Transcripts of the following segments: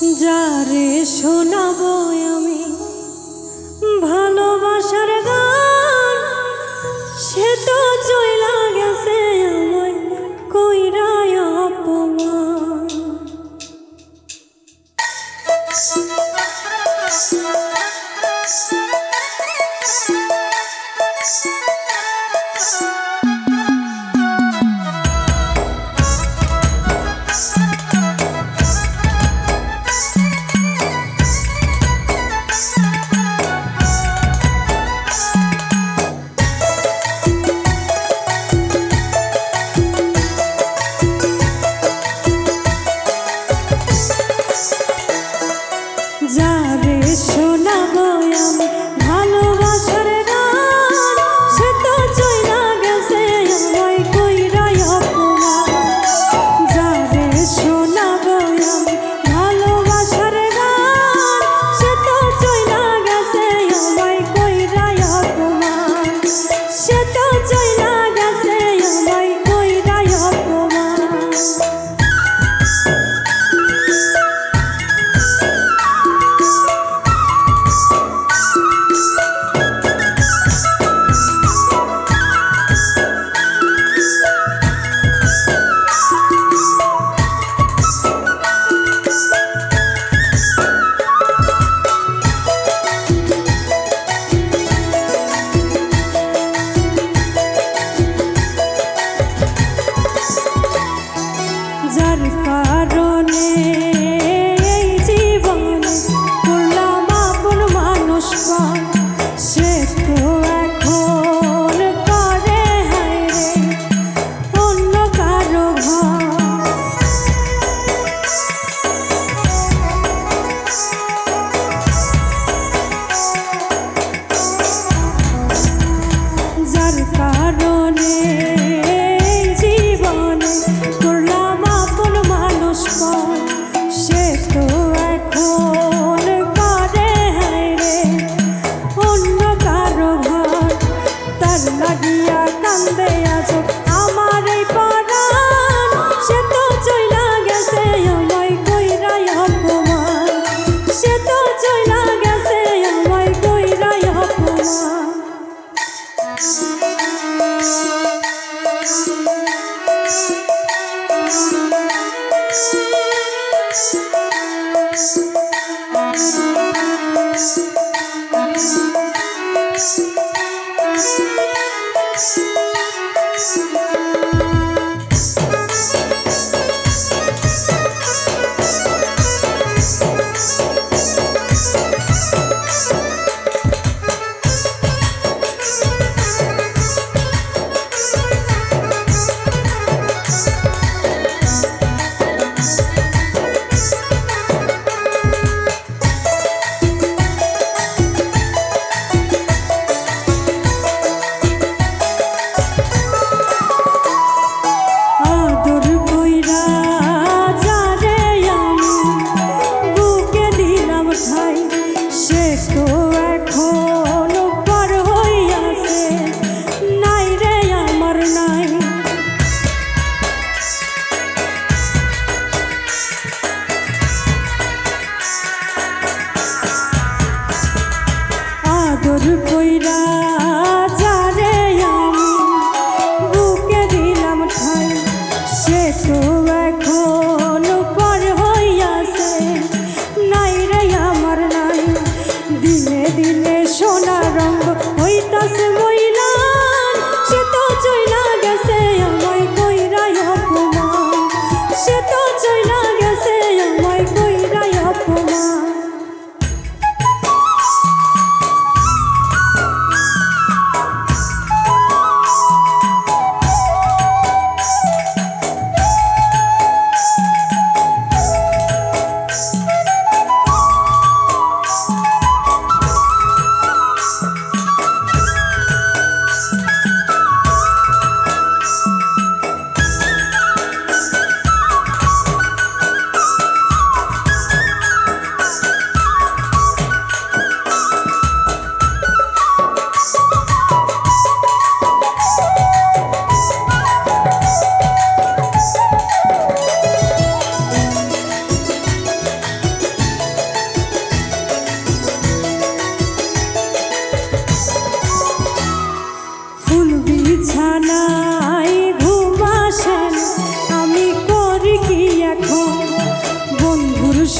যারে শোনাবো আমি ভালোবাসার গান, সে তো চইলা গেছে আমায় কইরা অপমান। যারে শোনাবো আমি ভালোবাসার গান, সে তো চইলা গেছে আমায় কইরা অপমান। যারে শোনাবো আমি ভালোবাসার গান, সে তো চইলা গেছে আমায় কইরা অপমান। সে তো চইলা গেছে আমায় কইরা অপমান। যার কারণে এই জীবনে করলাম আপন মানুষ পান, সে তো এখন করে হায়রে অন্য কারো ঘর। যার কারণে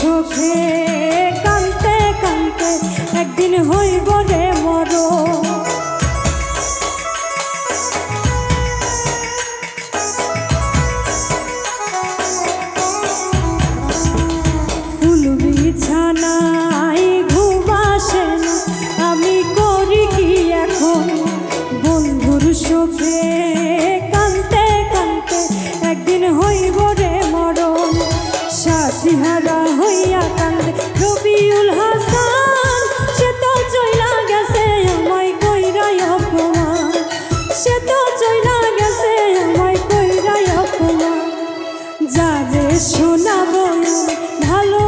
শোকে কানতে কানতে একদিন হইব রে মরণ। ফুল বিছানায় ঘুম আসে না, আমি করি কি এখন বন্ধুর শোকে কানতে কানতে একদিন হইব রে মরণ। সাথীহারা হইয়া কান্দে রবিউল হাসান, সে তো চইলা গেছে আমায় কইরাই অপমান, সে তো চইলা গেছে আমায় কইরাই অপমান। যারে শোনাবো ভালো